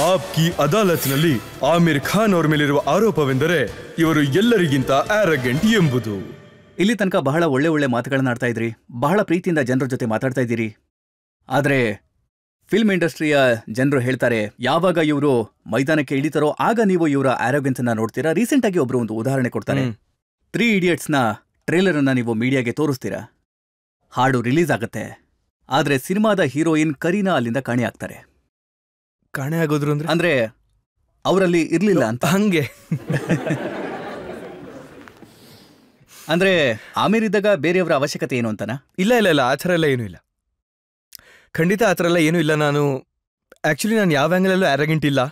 ಆಪ್ಕಿ ಅದಾಲತ್ನಲ್ಲಿ ಆಮಿರ್ ಖಾನ್ ಅವರ ಮೇಲಿರುವ ಆರೋಪವೆಂದರೆ ಇವರು ಎಲ್ಲರಿಗಿಂತ ಆರಗೆಂಟ್ ಎಂಬುದು. ಇಲ್ಲಿ ತನಕ ಬಹಳ ಒಳ್ಳೆ ಒಳ್ಳೆ ಮಾತುಗಳನ್ನ ಆಡ್ತಾ ಇದ್ರಿ, ಬಹಳ ಪ್ರೀತಿಯಿಂದ ಜನರ ಜೊತೆ ಮಾತಾಡ್ತಾ ಇದ್ದೀರಿ. ಆದ್ರೆ ಫಿಲ್ಮ್ ಇಂಡಸ್ಟ್ರಿಯ ಜನರು ಹೇಳ್ತಾರೆ, ಯಾವಾಗ ಇವರು ಮೈದಾನಕ್ಕೆ ಇಳಿತಾರೋ ಆಗ ನೀವು ಇವರ ಆರೋಗ್ಯನ್ಸ್ ಅನ್ನ ನೋಡ್ತೀರಾ. ರೀಸೆಂಟ್ ಆಗಿ ಒಬ್ರು ಒಂದು ಉದಾಹರಣೆ ಕೊಡ್ತಾರೆ. 3 Idiots ನ ಟ್ರೇಲರ್ ಅನ್ನ ನೀವು ಮೀಡಿಯಾಗೆ ತೋರಿಸ್ತೀರಾ, ಹಾಡು ರಿಲೀಸ್ ಆಗತ್ತೆ, ಆದ್ರೆ ಸಿನಿಮಾದ ಹೀರೋಯಿನ್ ಕರೀನಾ ಅಲ್ಲಿಂದ ಕಾಣೆ ಆಗ್ತಾರೆ. ಕಾಣೆ ಆಗೋದ್ರು ಅಂದ್ರೆ ಅವರಲ್ಲಿ ಇರ್ಲಿಲ್ಲ ಅಂತ. ಹಂಗೆ ಅಂದ್ರೆ ಆಮೇಲೆ ಇದ್ದಾಗ ಬೇರೆಯವರ ಅವಶ್ಯಕತೆ ಏನು ಅಂತನಾ? ಇಲ್ಲ ಇಲ್ಲ ಇಲ್ಲ, ಆ ಥರ ಎಲ್ಲ ಏನೂ ಇಲ್ಲ, ಖಂಡಿತ ಆ ಥರ ಎಲ್ಲ ಏನೂ ಇಲ್ಲ. ನಾನು ಆ್ಯಕ್ಚುಲಿ ನಾನು ಯಾವ ಆ್ಯಂಗಲಲ್ಲೂ ಆ್ಯರಗೆಂಟ್ ಇಲ್ಲ.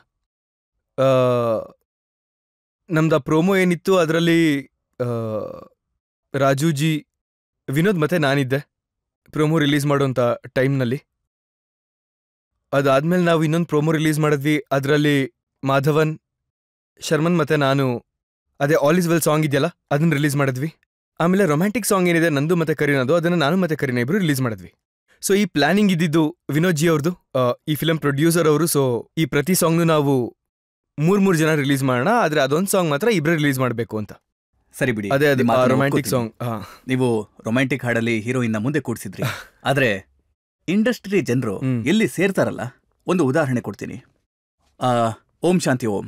ನಮ್ದು ಆ ಪ್ರೋಮೋ ಏನಿತ್ತು ಅದರಲ್ಲಿ ರಾಜೂಜಿ, ವಿನೋದ್ ಮತ್ತೆ ನಾನಿದ್ದೆ ಪ್ರೋಮೋ ರಿಲೀಸ್ ಮಾಡೋಂಥ ಟೈಮ್ನಲ್ಲಿ. ಅದಾದ್ಮೇಲೆ ನಾವು ಇನ್ನೊಂದು ಪ್ರೋಮೋ ರಿಲೀಸ್ ಮಾಡಿದ್ವಿ, ಅದರಲ್ಲಿ ಮಾಧವನ್, ಶರ್ಮನ್ ಮತ್ತೆ ನಾನು ಅದೇ ಆಲ್ ಇಸ್ ವೆಲ್ ಸಾಂಗ್ ಇದೆಯಲ್ಲ ಅದನ್ನ ರಿಲೀಸ್ ಮಾಡಿದ್ವಿ. ಆಮೇಲೆ ರೊಮ್ಯಾಂಟಿಕ್ ಸಾಂಗ್ ಏನಿದೆ ನಂದು ಮತ್ತೆ ಕರೀನದು, ಅದನ್ನು ನಾನು ಮತ್ತೆ ಕರೀನಾ ಇಬ್ರು ರಿಲೀಸ್ ಮಾಡಿದ್ವಿ. ಸೊ ಈ ಪ್ಲಾನಿಂಗ್ ಇದ್ದಿದ್ದು ವಿನೋದ್ ಜಿ ಅವ್ರದ್ದು, ಈ ಫಿಲಮ್ ಪ್ರೊಡ್ಯೂಸರ್ ಅವರು. ಸೊ ಈ ಪ್ರತಿ ಸಾಂಗ್ನು ನಾವು 3 ಜನ ರಿಲೀಸ್ ಮಾಡೋಣ, ಆದ್ರೆ ಅದೊಂದು ಸಾಂಗ್ ಮಾತ್ರ ಇಬ್ಬರೇ ರಿಲೀಸ್ ಮಾಡಬೇಕು ಅಂತ. ಸರಿ ಬಿಡಿ, ಅದೇ ಅದೇ ರೊಮ್ಯಾಂಟಿಕ್ ಸಾಂಗ್. ನೀವು ರೊಮ್ಯಾಂಟಿಕ್ ಹಾಡಲ್ಲಿ ಹೀರೋಯಿನ್ ಮುಂದೆ ಕೂಡ್ಸಿದ್ರಿ, ಆದ್ರೆ ಇಂಡಸ್ಟ್ರಿ ಜನರು ಎಲ್ಲಿ ಸೇರ್ತಾರಲ್ಲ, ಒಂದು ಉದಾಹರಣೆ ಕೊಡ್ತೀನಿ. ಓಂ ಶಾಂತಿ ಓಂ,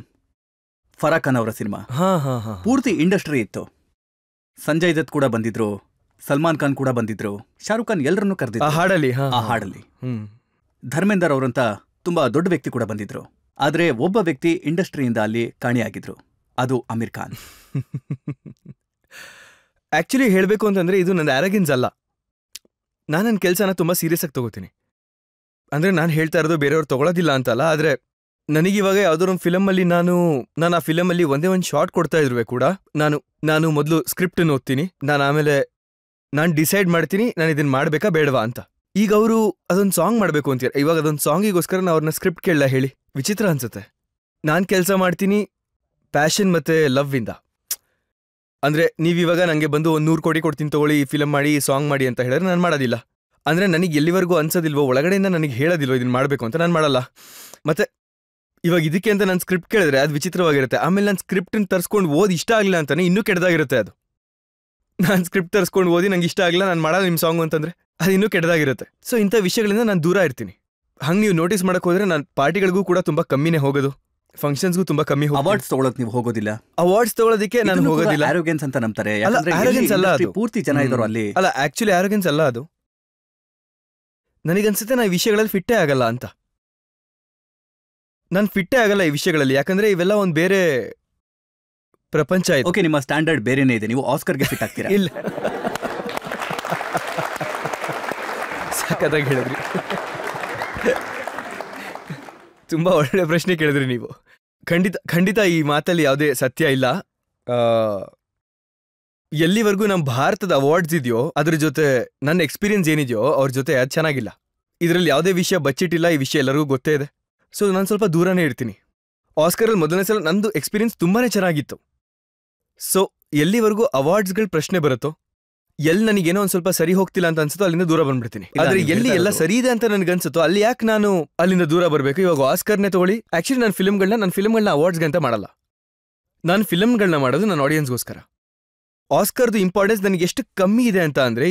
ಫರಾ ಖಾನ್ ಅವರ ಸಿನಿಮಾ ಪೂರ್ತಿ ಇಂಡಸ್ಟ್ರಿ ಇತ್ತು. ಸಂಜಯ್ ದತ್ ಕೂಡ ಬಂದಿದ್ರು, ಸಲ್ಮಾನ್ ಖಾನ್ ಕೂಡ ಬಂದಿದ್ರು, ಶಾರುಖ್ ಖಾನ್ ಎಲ್ಲರನ್ನೂ ಕರೆದಿದ್ರು ಆ ಹಾಡಲ್ಲಿ. ಧರ್ಮೇಂದರ್ ಅವರಂತ ತುಂಬಾ ದೊಡ್ಡ ವ್ಯಕ್ತಿ ಕೂಡ ಬಂದಿದ್ರು. ಆದ್ರೆ ಒಬ್ಬ ವ್ಯಕ್ತಿ ಇಂಡಸ್ಟ್ರಿಯಿಂದ ಅಲ್ಲಿ ಕಾಣೆಯಾಗಿದ್ರು, ಅದು ಆಮಿರ್ ಖಾನ್. ಆಕ್ಚುಲಿ ಹೇಳಬೇಕು ಅಂತಂದ್ರೆ ಇದು ನನ್ನ ಆ್ಯರಗೆನ್ಸ್ ಅಲ್ಲ. ನಾನು ನನ್ನ ಕೆಲಸನ ತುಂಬ ಸೀರಿಯಸ್ ಆಗಿ ತಗೋತೀನಿ. ಅಂದರೆ ನಾನು ಹೇಳ್ತಾ ಇರೋದು ಬೇರೆಯವ್ರು ತಗೊಳ್ಳೋದಿಲ್ಲ ಅಂತಲ್ಲ, ಆದರೆ ನನಗಿವಾಗ ಯಾವುದೋ ಒಂದು ಫಿಲಮಲ್ಲಿ ನಾನು ಆ ಫಿಲಮಲ್ಲಿ ಒಂದೇ ಒಂದು ಶಾರ್ಟ್ ಕೊಡ್ತಾ ಇದ್ರು ಕೂಡ ನಾನು ಮೊದಲು ಸ್ಕ್ರಿಪ್ಟನ್ನು ಓದ್ತೀನಿ, ಆಮೇಲೆ ನಾನು ಡಿಸೈಡ್ ಮಾಡ್ತೀನಿ ನಾನು ಇದನ್ನು ಮಾಡಬೇಕಾ ಬೇಡವಾ ಅಂತ. ಈಗ ಅವರು ಅದೊಂದು ಸಾಂಗ್ ಮಾಡಬೇಕು ಅಂತೀರ, ಇವಾಗ ಅದೊಂದು ಸಾಂಗಿಗೋಸ್ಕರ ನಾವು ಅವ್ರನ್ನ ಸ್ಕ್ರಿಪ್ಟ್ ಕೇಳಲ್ಲ ಹೇಳಿ, ವಿಚಿತ್ರ ಅನ್ಸುತ್ತೆ. ನಾನು ಕೆಲಸ ಮಾಡ್ತೀನಿ ಪ್ಯಾಷನ್ ಮತ್ತು ಲವ್ ಇಂದ. ಅಂದರೆ ನೀವಿವಾಗ ನನಗೆ ಬಂದು 100 ಕೋಟಿ ಕೊಡ್ತೀನಿ ತಗೊಳ್ಳಿ, ಈ ಫಿಲಮ್ ಮಾಡಿ, ಈ ಸಾಂಗ್ ಮಾಡಿ ಅಂತ ಹೇಳಿದ್ರೆ ನಾನು ಮಾಡೋದಿಲ್ಲ. ಅಂದರೆ ನನಗೆ ಎಲ್ಲಿವರೆಗೂ ಅನ್ಸೋದಿಲ್ವೋ, ಒಳಗಡೆಯಿಂದ ನನಗೆ ಹೇಳೋದಿಲ್ವೋ ಇದನ್ನು ಮಾಡಬೇಕು ಅಂತ, ನಾನು ಮಾಡಲ್ಲ. ಮತ್ತು ಇವಾಗ ಇದಕ್ಕೆ ಅಂತ ನಾನು ಸ್ಕ್ರಿಪ್ಟ್ ಕೇಳಿದ್ರೆ ಅದು ವಿಚಿತ್ರವಾಗಿರುತ್ತೆ. ಆಮೇಲೆ ನಾನು ಸ್ಕ್ರಿಪ್ಟನ್ನು ತರಿಸ್ಕೊಂಡು ಓದಿ ಇಷ್ಟ ಆಗಲಿಲ್ಲ ಅಂತಾನೆ ಇನ್ನೂ ಕೆಟ್ಟದಾಗಿರುತ್ತೆ ಅದು. ನಾನು ಸ್ಕ್ರಿಪ್ಟ್ ತರಿಸ್ಕೊಂಡು ಓದಿ ನಂಗೆ ಇಷ್ಟ ಆಗಿಲ್ಲ, ನಾನು ಮಾಡಲ್ಲ ನಿಮ್ಮ ಸಾಂಗು ಅಂತಂದರೆ ಅದು ಇನ್ನೂ ಕೆಟ್ಟದಾಗಿರುತ್ತೆ. ಸೊ ಇಂಥ ವಿಷಯಗಳಿಂದ ನಾನು ದೂರ ಇರ್ತೀನಿ. ಹಂಗೆ ನೀವು ನೋಟಿಸ್ ಮಾಡೋಕೆ ಹೋದರೆ ನಾನು ಪಾರ್ಟಿಗಳಿಗೂ ಕೂಡ ತುಂಬ ಕಮ್ಮಿನೇ ಹೋಗೋದು, ಫಂಕ್ಷನ್ಸ್ಗೂ ತುಂಬಾ ಕಮ್ಮಿ. ಅವಾರ್ಡ್ಸ್ ತಗೊಳಕ್ ನೀವು ಹೋಗೋದಿಲ್ಲ? ಅವಾರ್ಡ್ಸ್ ತಗೊಳ್ಳೋದಕ್ಕೆ ನಾನು ಹೋಗೋದಿಲ್ಲ. ಆರೋಗ್ಯನ್ಸ್ ಅಂತ ನಂಬ್ತಾರೆ, ಆರೋಗ್ಯನ್ಸ್ ಅಲ್ಲ ಅದು, ಪೂರ್ತಿ ಜನ ಇದ್ರು ಅಲ್ಲಿ. ಅಲ್ಲ, ಆಕ್ಚುಲಿ ಆರೋಗ್ಯನ್ಸ್ ಅಲ್ಲ ಅದು. ನನಗನ್ಸುತ್ತೆ ನಾ ಈ ವಿಷಯಗಳಲ್ಲಿ ಫಿಟ್ಟೇ ಆಗಲ್ಲ ಅಂತ. ನಾನು ಫಿಟ್ಟೇ ಆಗಲ್ಲ ಈ ವಿಷಯಗಳಲ್ಲಿ, ಯಾಕಂದ್ರೆ ಇವೆಲ್ಲ ಒಂದು ಬೇರೆ ಪ್ರಪಂಚ ಇದೆ. ಓಕೆ, ನಿಮ್ಮ ಸ್ಟ್ಯಾಂಡರ್ಡ್ ಬೇರೆನೇ ಇದೆ, ನೀವು ಆಸ್ಕರ್ಗೆ ಫಿಟ್ ಆಗ್ತೀರಾ? ಇಲ್ಲ, ಸಖತ್ತಾಗಿ ಹೇಳಿದ್ರಿ, ತುಂಬಾ ಒಳ್ಳೆ ಪ್ರಶ್ನೆ ಕೇಳಿದ್ರಿ ನೀವು. ಖಂಡಿತ ಈ ಮಾತಲ್ಲಿ ಯಾವುದೇ ಸತ್ಯ ಇಲ್ಲ. ಎಲ್ಲಿವರೆಗೂ ನಮ್ಮ ಭಾರತದ ಅವಾರ್ಡ್ಸ್ ಇದೆಯೋ ಅದ್ರ ಜೊತೆ ನನ್ನ ಎಕ್ಸ್ಪೀರಿಯನ್ಸ್ ಏನಿದೆಯೋ ಅವ್ರ ಜೊತೆ ಅದು ಚೆನ್ನಾಗಿಲ್ಲ. ಇದರಲ್ಲಿ ಯಾವುದೇ ವಿಷಯ ಬಚ್ಚಿಟ್ಟಿಲ್ಲ, ಈ ವಿಷಯ ಎಲ್ಲರಿಗೂ ಗೊತ್ತೇ ಇದೆ. ಸೊ ನಾನು ಸ್ವಲ್ಪ ದೂರನೇ ಇರ್ತೀನಿ. ಆಸ್ಕರಲ್ಲಿ ಮೊದಲನೇ ಸಲ ನಂದು ಎಕ್ಸ್ಪೀರಿಯನ್ಸ್ ತುಂಬಾನೇ ಚೆನ್ನಾಗಿತ್ತು. ಸೊ ಎಲ್ಲಿವರೆಗೂ ಅವಾರ್ಡ್ಸ್ಗಳ ಪ್ರಶ್ನೆ ಬರುತ್ತೋ, ಎಲ್ಲಿ ನನಗೇನೋ ಒಂದು ಸ್ವಲ್ಪ ಸರಿ ಹೋಗ್ತಿಲ್ಲ ಅಂತ ಅನ್ಸುತ್ತೋ ಅಲ್ಲಿಂದ ದೂರ ಬಂದ್ಬಿಡ್ತೀನಿ. ಆದ್ರೆ ಎಲ್ಲಿ ಎಲ್ಲ ಸರಿ ಇದೆ ಅಂತ ನನಗನ್ಸುತ್ತೋ ಅಲ್ಲಿ ಯಾಕೆ ನಾನು ಅಲ್ಲಿಂದ ದೂರ ಬರಬೇಕು? ಇವಾಗ ಆಸ್ಕರ್ನೇ ತಗೊಳ್ಳಿ, ಆಕ್ಚುಲಿ ನನ್ನ ಫಿಲ್ಮ್ಗಳನ್ನ ಅವಾರ್ಡ್ಸ್ಗೆ ಅಂತ ಮಾಡಲ್ಲ. ನಾನು ಫಿಲ್ಮ್ಗಳನ್ನ ಮಾಡೋದು ನನ್ನ ಆಡಿಯನ್ಸ್ಗೋಸ್ಕರ. ಆಸ್ಕರ್ದು ಇಂಪಾರ್ಟೆನ್ಸ್ ನನಗೆ ಎಷ್ಟು ಕಮ್ಮಿ ಇದೆ ಅಂತ ಅಂದ್ರೆ,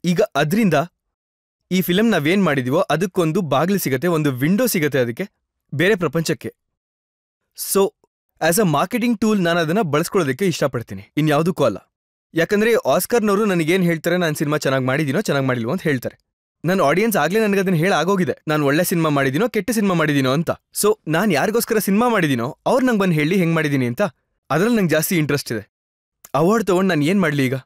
ಈಗ ಅದರಿಂದ ಈ ಫಿಲಮ್ ನಾವೇನ್ ಮಾಡಿದೀವೋ ಅದಕ್ಕೊಂದು ಬಾಗಿಲು ಸಿಗತ್ತೆ, ಒಂದು ವಿಂಡೋ ಸಿಗತ್ತೆ ಅದಕ್ಕೆ ಬೇರೆ ಪ್ರಪಂಚಕ್ಕೆ. So as a marketing tool ನಾನು ಅದನ್ನ ಬಳಸ್ಕೊಳ್ಳೋದಕ್ಕೆ ಇಷ್ಟಪಡ್ತೀನಿ, ಇನ್ಯಾವುದಕ್ಕೂ ಅಲ್ಲ. ಯಾಕಂದ್ರೆ ಆಸ್ಕರ್ನವರು ನನಗೇನು ಹೇಳ್ತಾರೆ, ನಾನು ಸಿನಿಮಾ ಚೆನ್ನಾಗಿ ಮಾಡಿದೀನೋ ಚೆನ್ನಾಗಿ ಮಾಡಿಲ್ವೋ ಅಂತ ಹೇಳ್ತಾರೆ. ನನ್ನ ಆಡಿಯನ್ಸ್ ಆಗ್ಲೇ ನನಗೆ ಅದನ್ನ ಹೇಳಾಗೋಗಿದೆ, ನಾನು ಒಳ್ಳೆ ಸಿನಿಮಾ ಮಾಡಿದೀನೋ ಕೆಟ್ಟ ಸಿನಿಮಾ ಮಾಡಿದೀನೋ ಅಂತ. ಸೊ ನಾನು ಯಾರಿಗೋಸ್ಕರ ಸಿನಿಮಾ ಮಾಡಿದೀನೋ ಅವ್ರು ನಂಗೆ ಬಂದು ಹೇಳಿ ಹೆಂಗ್ ಮಾಡಿದೀನಿ ಅಂತ, ಅದ್ರಲ್ಲಿ ನಂಗೆ ಜಾಸ್ತಿ ಇಂಟ್ರೆಸ್ಟ್ ಇದೆ. ಅವಾರ್ಡ್ ತಗೊಂಡು ನಾನು ಏನ್ ಮಾಡ್ಲಿ ಈಗ?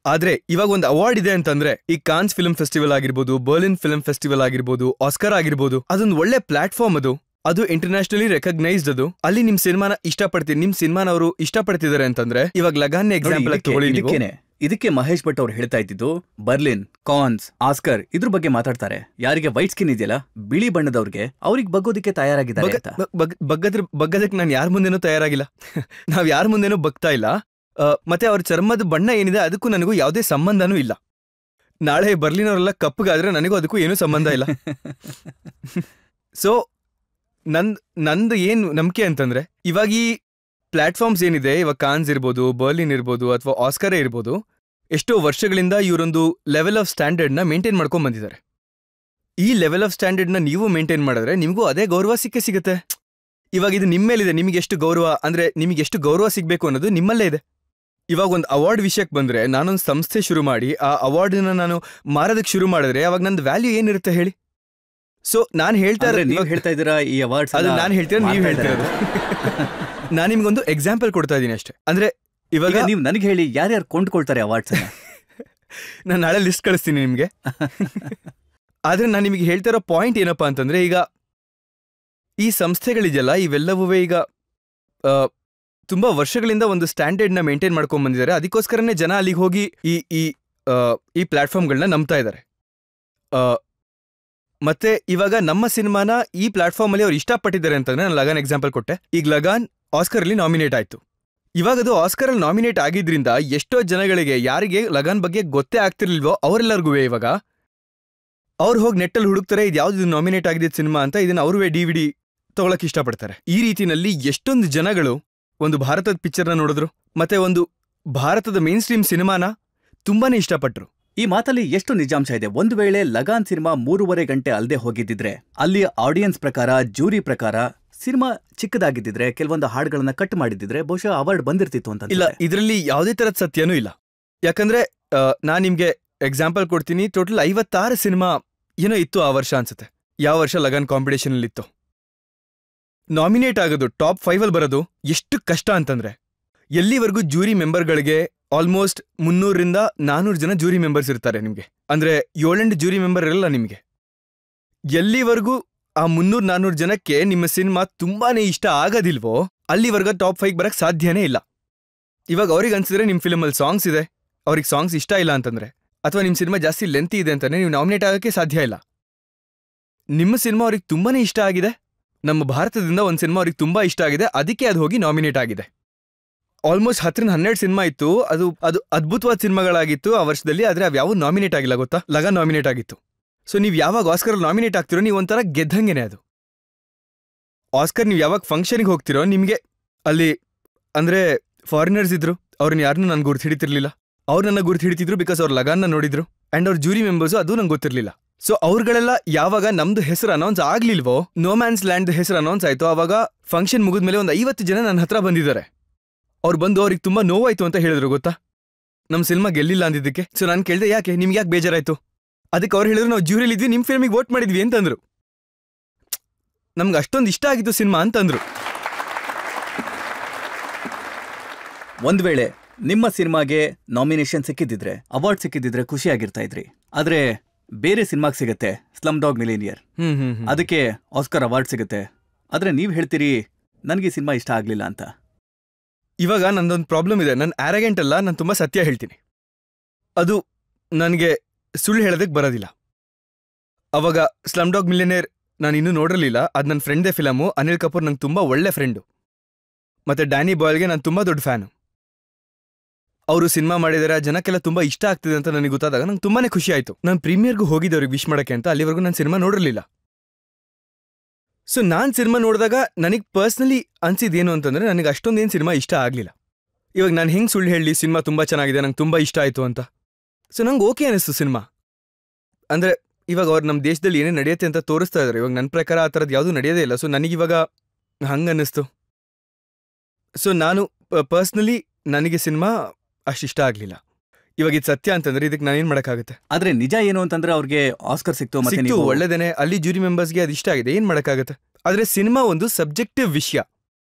ಆದ್ರೆ ಇವಾಗ ಒಂದು ಅವಾರ್ಡ್ ಇದೆ ಅಂತಂದ್ರೆ, ಈ ಕಾನ್ಸ್ ಫಿಲ್ಮ್ ಫೆಸ್ಟಿವಲ್ ಆಗಿರ್ಬೋದು, ಬರ್ಲಿನ್ ಫಿಲ್ಮ್ ಫೆಸ್ಟಿವಲ್ ಆಗಿರ್ಬೋದು, ಆಸ್ಕರ್ ಆಗಿರ್ಬೋದು, ಅದೊಂದು ಒಳ್ಳೆ ಪ್ಲಾಟ್ಫಾರ್ಮ್. ಅದು ಇಂಟರ್ನ್ಯಾಷನಲಿ ರೆಕಗ್ನೈಸ್ಡ್. ಅದು ಅಲ್ಲಿ ನಿಮ್ ಸಿನಿಮಾನ ಇಷ್ಟಪಡ್ತೀನಿ, ನಿಮ್ ಸಿನಿಮಾನ ಅವರು ಇಷ್ಟಪಡ್ತಿದ್ದಾರೆ ಅಂತಂದ್ರೆ, ಇವಾಗ ಲಗಾನ್ ಎಕ್ಸಾಂಪಲ್ ತಗೊಳ್ಳಿ. ಇದಕ್ಕೆ ಮಹೇಶ್ ಭಟ್ ಅವ್ರು ಹೇಳ್ತಾ ಇದ್ದಿದ್ದು ಬರ್ಲಿನ್, ಕಾನ್ಸ್, ಆಸ್ಕರ್ ಇದ್ರ ಬಗ್ಗೆ ಮಾತಾಡ್ತಾರೆ. ಯಾರಿಗೆ ವೈಟ್ ಸ್ಕಿನ್ ಇದೆಯಲ್ಲ, ಬಿಳಿ ಬಣ್ಣದವ್ರಿಗೆ, ಅವ್ರಿಗೆ ಬಗ್ಗೋದಕ್ಕೆ ತಯಾರಾಗಿದ್ದಾರೆ. ಬಗ್ಗದಕ್ಕೆ ನಾನು ಯಾರ ಮುಂದೆನೂ ತಯಾರಾಗಿಲ್ಲ, ನಾವ್ ಯಾರ ಮುಂದೆನೂ ಬಗ್ತಾ ಇಲ್ಲ. ಮತ್ತೆ ಅವ್ರ ಚರ್ಮದ ಬಣ್ಣ ಏನಿದೆ ಅದಕ್ಕೂ ನನಗೂ ಯಾವುದೇ ಸಂಬಂಧನೂ ಇಲ್ಲ. ನಾಳೆ ಬರ್ಲಿನವರೆಲ್ಲ ಕಪ್ಪಗಾದ್ರೆ ನನಗೂ ಅದಕ್ಕೂ ಏನೂ ಸಂಬಂಧ ಇಲ್ಲ. ಸೊ ನಂದು ಏನು ನಂಬಿಕೆ ಅಂತಂದ್ರೆ, ಇವಾಗ ಈ ಪ್ಲಾಟ್ಫಾರ್ಮ್ಸ್ ಏನಿದೆ, ಇವಾಗ ಕಾನ್ಸ್ ಇರ್ಬೋದು, ಬರ್ಲಿನ್ ಇರ್ಬೋದು, ಅಥವಾ ಆಸ್ಕರೇ ಇರ್ಬೋದು, ಎಷ್ಟೋ ವರ್ಷಗಳಿಂದ ಇವರೊಂದು ಲೆವೆಲ್ ಆಫ್ ಸ್ಟ್ಯಾಂಡರ್ಡ್ನ ಮೇಂಟೈನ್ ಮಾಡ್ಕೊಂಡ್ ಬಂದಿದ್ದಾರೆ. ಈ ಲೆವೆಲ್ ಆಫ್ ಸ್ಟ್ಯಾಂಡರ್ಡ್ನ ನೀವು ಮೇಂಟೈನ್ ಮಾಡಿದ್ರೆ ನಿಮಗೂ ಅದೇ ಗೌರವ ಸಿಗುತ್ತೆ. ಇವಾಗ ಇದು ನಿಮ್ಮೇಲಿದೆ, ನಿಮಗೆ ಎಷ್ಟು ಗೌರವ ಅಂದ್ರೆ ನಿಮಗೆ ಎಷ್ಟು ಗೌರವ ಸಿಗ್ಬೇಕು ಅನ್ನೋದು ನಿಮ್ಮಲ್ಲೇ ಇದೆ. ಇವಾಗ ಒಂದು ಅವಾರ್ಡ್ ವಿಷಯಕ್ಕೆ ಬಂದ್ರೆ, ನಾನೊಂದು ಸಂಸ್ಥೆ ಶುರು ಮಾಡಿ ಆ ಅವಾರ್ಡ್ನ ನಾನು ಮಾರೋದಕ್ಕೆ ಶುರು ಮಾಡಿದ್ರೆ ಅವಾಗ ನಂದು ವ್ಯಾಲ್ಯೂ ಏನಿರುತ್ತೆ ಹೇಳಿ? ಸೊ ನಾನು ಹೇಳ್ತಾ ಇದ್ದೀರಾ ಈ ಅವಾರ್ಡ್ಸ್? ಅದು ನಾನು ಹೇಳ್ತೀರ, ನೀವು ಹೇಳ್ತಿರೋದು. ನಾನು ನಿಮ್ಗೊಂದು ಎಕ್ಸಾಂಪಲ್ ಕೊಡ್ತಾ ಇದ್ದೀನಿ ಅಷ್ಟೇ. ಅಂದ್ರೆ ಇವಾಗ ನೀವು ನನಗೆ ಹೇಳಿ, ಯಾರ್ಯಾರು ಕೊಂಡ್ಕೊಳ್ತಾರೆ ಅವಾರ್ಡ್ಸ್? ನಾನು ನಾಳೆ ಲಿಸ್ಟ್ ಕಳಿಸ್ತೀನಿ ನಿಮ್ಗೆ. ಆದ್ರೆ ನಾನು ನಿಮಗೆ ಹೇಳ್ತಾ ಇರೋ ಪಾಯಿಂಟ್ ಏನಪ್ಪಾ ಅಂತಂದ್ರೆ, ಈಗ ಈ ಸಂಸ್ಥೆಗಳಿದೆಯಲ್ಲ, ಇವೆಲ್ಲವೂ ಈಗ ತುಂಬಾ ವರ್ಷಗಳಿಂದ ಒಂದು ಸ್ಟ್ಯಾಂಡರ್ಡ್ನ ಮೇಂಟೈನ್ ಮಾಡ್ಕೊಂಡ್ ಬಂದಿದ್ದಾರೆ. ಅದಕ್ಕೋಸ್ಕರನೇ ಜನ ಅಲ್ಲಿಗೆ ಹೋಗಿ ಈ ಪ್ಲಾಟ್ಫಾರ್ಮ್ಗಳನ್ನ ನಂಬ್ತಾ ಇದ್ದಾರೆ. ಮತ್ತೆ ಇವಾಗ ನಮ್ಮ ಸಿನಿಮಾನ ಈ ಪ್ಲಾಟ್ಫಾರ್ಮ್ ಅಲ್ಲಿ ಅವ್ರು ಇಷ್ಟಪಟ್ಟಿದ್ದಾರೆ ಅಂತಂದ್ರೆ, ನಾನು ಲಗಾನ್ ಎಕ್ಸಾಂಪಲ್ ಕೊಟ್ಟೆ. ಈಗ ಲಗಾನ್ ಆಸ್ಕರ್ ಅಲ್ಲಿ ನಾಮಿನೇಟ್ ಆಯ್ತು. ಇವಾಗ ಅದು ಆಸ್ಕರ್ ಅಲ್ಲಿ ನಾಮಿನೇಟ್ ಆಗಿದ್ರಿಂದ ಎಷ್ಟೋ ಜನಗಳಿಗೆ, ಯಾರಿಗೆ ಲಗಾನ್ ಬಗ್ಗೆ ಗೊತ್ತೇ ಆಗ್ತಿರ್ಲಿಲ್ವೋ ಅವರೆಲ್ಲರಿಗೂ ಇವಾಗ ಅವ್ರು ಹೋಗಿ ನೆಟ್ಟಲ್ಲಿ ಹುಡುಕ್ತಾರೆ, ಇದು ಯಾವ್ದು ನಾಮಿನೇಟ್ ಆಗಿದ್ದ ಸಿನಿಮಾ ಅಂತ. ಇದನ್ನ ಅವ್ರುವೇ DVD ತಗೊಳಕ್ ಇಷ್ಟಪಡ್ತಾರೆ. ಈ ರೀತಿನಲ್ಲಿ ಎಷ್ಟೊಂದು ಜನಗಳು ಒಂದು ಭಾರತದ ಪಿಕ್ಚರ್ನ ನೋಡಿದ್ರು, ಮತ್ತೆ ಒಂದು ಭಾರತದ ಮೇನ್ ಸ್ಟ್ರೀಮ್ ಸಿನಿಮಾನ ತುಂಬಾನೇ ಇಷ್ಟಪಟ್ರು. ಈ ಮಾತಲ್ಲಿ ಎಷ್ಟು ನಿಜಾಂಶ ಇದೆ. ಒಂದು ವೇಳೆ ಲಗಾನ್ ಸಿನಿಮಾ 3.5 ಗಂಟೆ ಅಲ್ದೇ ಹೋಗಿದ್ದಿದ್ರೆ, ಅಲ್ಲಿ ಆಡಿಯನ್ಸ್ ಪ್ರಕಾರ, ಜೂರಿ ಪ್ರಕಾರ ಸಿನಿಮಾ ಚಿಕ್ಕದಾಗಿದ್ದಿದ್ರೆ, ಕೆಲವೊಂದು ಹಾಡುಗಳನ್ನ ಕಟ್ ಮಾಡಿದ್ದಿದ್ರೆ ಬಹುಶಃ ಅವಾರ್ಡ್ ಬಂದಿರ್ತಿತ್ತು ಅಂತ. ಇಲ್ಲ, ಇದರಲ್ಲಿ ಯಾವುದೇ ತರದ ಸತ್ಯನೂ ಇಲ್ಲ. ಯಾಕಂದ್ರೆ ನಾನ್ ನಿಮ್ಗೆ ಎಕ್ಸಾಂಪಲ್ ಕೊಡ್ತೀನಿ. ಟೋಟಲ್ 56 ಸಿನಿಮಾ ಏನೋ ಇತ್ತು ಆ ವರ್ಷ ಅನ್ಸುತ್ತೆ. ಯಾವ ವರ್ಷ ಲಗಾನ್ ಕಾಂಪಿಟೇಷನ್ ಅಲ್ಲಿ ಇತ್ತು. ನಾಮಿನೇಟ್ ಆಗೋದು, ಟಾಪ್ 5 ಅಲ್ಲಿ ಬರೋದು ಎಷ್ಟು ಕಷ್ಟ ಅಂತಂದ್ರೆ, ಎಲ್ಲಿವರೆಗೂ ಜೂರಿ ಮೆಂಬರ್ಗಳಿಗೆ ಆಲ್ಮೋಸ್ಟ್ 300ರಿಂದ 400 ಜನ ಜೂರಿ ಮೆಂಬರ್ಸ್ ಇರ್ತಾರೆ ನಿಮ್ಗೆ. ಅಂದ್ರೆ 7 ಜೂರಿ ಮೆಂಬರ್ ಇರಲ್ಲ ನಿಮ್ಗೆ. ಎಲ್ಲಿವರೆಗೂ ಆ 300-400 ಜನಕ್ಕೆ ನಿಮ್ಮ ಸಿನಿಮಾ ತುಂಬಾನೇ ಇಷ್ಟ ಆಗೋದಿಲ್ವೋ ಅಲ್ಲಿವರೆಗೂ ಟಾಪ್ 5 ಬರಕ್ ಸಾಧ್ಯನೇ ಇಲ್ಲ. ಇವಾಗ ಅವ್ರಿಗೆ ಅನ್ಸಿದ್ರೆ ನಿಮ್ ಫಿಲಮ್ ಅಲ್ಲಿ ಸಾಂಗ್ಸ್ ಇದೆ, ಅವ್ರಿಗೆ ಸಾಂಗ್ಸ್ ಇಷ್ಟ ಇಲ್ಲ ಅಂತಂದ್ರೆ, ಅಥವಾ ನಿಮ್ ಸಿನಿಮಾ ಜಾಸ್ತಿ ಲೆಂತಿ ಇದೆ ಅಂತಾನೆ ನೀವು ನಾಮಿನೇಟ್ ಆಗೋಕ್ಕೆ ಸಾಧ್ಯ ಇಲ್ಲ. ನಿಮ್ಮ ಸಿನಿಮಾ ಅವ್ರಿಗೆ ತುಂಬಾನೇ ಇಷ್ಟ ಆಗಿದೆ, ನಮ್ಮ ಭಾರತದಿಂದ ಒಂದು ಸಿನಿಮಾ ಅವ್ರಿಗೆ ತುಂಬಾ ಇಷ್ಟ ಆಗಿದೆ, ಅದಕ್ಕೆ ಅದು ಹೋಗಿ ನಾಮಿನೇಟ್ ಆಗಿದೆ. ಆಲ್ಮೋಸ್ಟ್ 10-12 ಸಿನಿಮಾ ಇತ್ತು, ಅದು ಅದ್ಭುತವಾದ ಸಿನಿಮಾಗಳಾಗಿತ್ತು ಆ ವರ್ಷದಲ್ಲಿ. ಆದ್ರೆ ಅವು ನಾಮಿನೇಟ್ ಆಗಿಲ್ಲ, ಗೊತ್ತಾ? ಲಗಾನ್ ನಾಮಿನೇಟ್ ಆಗಿತ್ತು. ಸೊ ನೀವು ಯಾವಾಗ ಆಸ್ಕರ್ ನಾಮಿನೇಟ್ ಆಗ್ತಿರೋ, ನೀವು ಒಂಥರ ಗೆದ್ದಂಗೆನೆ ಅದು. ಆಸ್ಕರ್ ನೀವು ಯಾವಾಗ ಫಂಕ್ಷನ್ಗೆ ಹೋಗ್ತಿರೋ, ನಿಮ್ಗೆ ಅಲ್ಲಿ ಅಂದ್ರೆ ಫಾರಿನರ್ಸ್ ಇದ್ರು, ಅವ್ರನ್ನ ಯಾರನ್ನೂ ನನ್ಗೆ ಗುರ್ತು ಹಿಡಿತಿರ್ಲಿಲ್ಲ. ಅವ್ರು ನನ್ನ ಗುರ್ತು ಹಿಡಿತಿದ್ರು ಬಿಕಾಸ್ ಅವ್ರು ಲಗಾನ್ನ ನೋಡಿದ್ರು. ಅಂಡ್ ಅವ್ರ ಜೂರಿ ಮೆಂಬರ್ಸು, ಅದು ನಂಗೆ ಗೊತ್ತಿರ್ಲಿಲ್ಲ. ಸೊ ಅವ್ರುಗಳೆಲ್ಲ ಯಾವಾಗ ನಮ್ದು ಹೆಸರು ಅನೌನ್ಸ್ ಆಗ್ಲಿಲ್ವೋ, ನೋ ಮ್ಯಾನ್ಸ್ ಲ್ಯಾಂಡ್ ಹೆಸರು ಅನೌನ್ಸ್ ಆಯ್ತು, ಆವಾಗ ಫಂಕ್ಷನ್ ಮುಗಿದ್ಮೇಲೆ ಒಂದು 50 ಜನ ನನ್ನ ಹತ್ರ ಬಂದಿದ್ದಾರೆ. ಅವ್ರು ಬಂದು ಅವ್ರಿಗೆ ತುಂಬಾ ನೋವಾಯ್ತು ಅಂತ ಹೇಳಿದ್ರು, ಗೊತ್ತಾ, ನಮ್ ಸಿನಿಮಾ ಗೆಲ್ಲಿಲ್ಲ ಅಂದಿದ್ದಕ್ಕೆ. ಸೊ ನಾನು ಕೇಳಿದೆ, ಯಾಕೆ, ನಿಮ್ಗೆ ಯಾಕೆ ಬೇಜಾರಾಯ್ತು? ಅದಕ್ಕೆ ಅವ್ರು ಹೇಳಿದ್ರು, ನಾವು ಜೂರಿಲಿ ಇದ್ವಿ, ನಿಮ್ ಫಿಲ್ಮಿಗೆ ವೋಟ್ ಮಾಡಿದ್ವಿ ಅಂತಂದ್ರು. ನಮ್ಗೆ ಅಷ್ಟೊಂದು ಇಷ್ಟ ಆಗಿತ್ತು ಸಿನಿಮಾ ಅಂತಂದ್ರು. ಒಂದ್ ವೇಳೆ ನಿಮ್ಮ ಸಿನಿಮಾಗೆ ನಾಮಿನೇಷನ್ ಸಿಕ್ಕಿದ್ದಿದ್ರೆ, ಅವಾರ್ಡ್ ಸಿಕ್ಕಿದ್ದಿದ್ರೆ ಖುಷಿಯಾಗಿರ್ತಾ ಇದ್ರಿ. ಆದ್ರೆ ಬೇರೆ ಸಿನಿಮಾಗೆ ಸಿಗುತ್ತೆ, ಸ್ಲಮ್ ಡಾಗ್ ಮಿಲಿಯನಿಯರ್, ಅದಕ್ಕೆ ಆಸ್ಕರ್ ಅವಾರ್ಡ್ ಸಿಗುತ್ತೆ. ಆದ್ರೆ ನೀವ್ ಹೇಳ್ತೀರಿ ನನ್ಗೆ ಸಿನಿಮಾ ಇಷ್ಟ ಆಗ್ಲಿಲ್ಲ ಅಂತ. ಇವಾಗ ನಂದೊಂದು ಪ್ರಾಬ್ಲಮ್ ಇದೆ. ನಾನು ಆರಗೆಂಟ್ ಅಲ್ಲ, ನಾನು ತುಂಬಾ ಸತ್ಯ ಹೇಳ್ತೀನಿ. ಅದು ನನಗೆ ಸುಳ್ಳು ಹೇಳೋದಕ್ಕೆ ಬರೋದಿಲ್ಲ. ಅವಾಗ ಸ್ಲಮ್ ಡಾಗ್ ಮಿಲಿಯನೇರ್ ನಾನು ಇನ್ನೂ ನೋಡಿರಲಿಲ್ಲ. ಅದು ನನ್ನ ಫ್ರೆಂಡ್ದೇ ಫಿಲಮು. ಅನಿಲ್ ಕಪೂರ್ ನಂಗೆ ತುಂಬಾ ಒಳ್ಳೆ ಫ್ರೆಂಡು. ಮತ್ತೆ ಡ್ಯಾನಿ ಬಾಯ್ಲ್ಗೆ ನಾನು ತುಂಬಾ ದೊಡ್ಡ ಫ್ಯಾನು. ಅವರು ಸಿನಿಮಾ ಮಾಡಿದಾರೆ, ಜನಕ್ಕೆಲ್ಲ ತುಂಬಾ ಇಷ್ಟ ಆಗ್ತಿದೆ ಅಂತ ನನಗೆ ಗೊತ್ತಾದಾಗ ನಂಗೆ ತುಂಬಾನೇ ಖುಷಿ ಆಯ್ತು. ನಾನು ಪ್ರೀಮಿಯರ್ಗೂ ಹೋಗಿದ್ದವ್ರಿಗೆ ವಿಶ್ ಮಾಡಕ್ಕೆ ಅಂತ. ಅಲ್ಲಿವರೆಗೂ ನಾನು ಸಿನಿಮಾ ನೋಡಿರಲಿಲ್ಲ. ಸೊ ನಾನು ಸಿನಿಮಾ ನೋಡಿದಾಗ ನನಗೆ ಪರ್ಸ್ನಲಿ ಅನ್ಸಿದ್ದೇನು ಅಂತಂದ್ರೆ, ನನಗೆ ಅಷ್ಟೊಂದೇನು ಸಿನಿಮಾ ಇಷ್ಟ ಆಗಲಿಲ್ಲ. ಇವಾಗ ನಾನು ಹೆಂಗೆ ಸುಳ್ಳು ಹೇಳಿ ಸಿನಿಮಾ ತುಂಬಾ ಚೆನ್ನಾಗಿದೆ, ನಂಗೆ ತುಂಬಾ ಇಷ್ಟ ಆಯಿತು ಅಂತ. ಸೊ ನಂಗೆ ಓಕೆ ಅನಿಸ್ತು ಸಿನಿಮಾ. ಅಂದರೆ ಇವಾಗ ಅವ್ರು ನಮ್ಮ ದೇಶದಲ್ಲಿ ಏನೇ ನಡೆಯುತ್ತೆ ಅಂತ ತೋರಿಸ್ತಾ ಇದ್ದಾರೆ. ಇವಾಗ ನನ್ನ ಪ್ರಕಾರ ಆ ಥರದ್ದು ಯಾವುದೂ ನಡೆಯೋದೇ ಇಲ್ಲ. ಸೊ ನನಗಿವಾಗ ಹಂಗೆ ಅನ್ನಿಸ್ತು. ಸೊ ನಾನು ಪರ್ಸ್ನಲಿ ನನಗೆ ಸಿನಿಮಾ ಅಷ್ಟಿಷ್ಟ ಆಗಲಿಲ್ಲ. ಇವಾಗ ಇದು ಸತ್ಯ ಅಂತಂದ್ರೆ ಇದಕ್ಕೆ ನಾನೇನು ಮಾಡೋಕ್ಕಾಗುತ್ತೆ? ಆದ್ರೆ ನಿಜ ಏನು ಅಂತಂದ್ರೆ ಅವ್ರಿಗೆ ಆಸ್ಕರ್ ಸಿಕ್ತು, ಒಳ್ಳೆದೇನೆ. ಅಲ್ಲಿ ಜೂರಿ ಮೆಂಬರ್ಸ್ಗೆ ಅದು ಇಷ್ಟ ಆಗಿದೆ, ಏನು ಮಾಡೋಕ್ಕಾಗುತ್ತೆ? ಆದರೆ ಸಿನಿಮಾ ಒಂದು ಸಬ್ಜೆಕ್ಟಿವ್ ವಿಷಯ.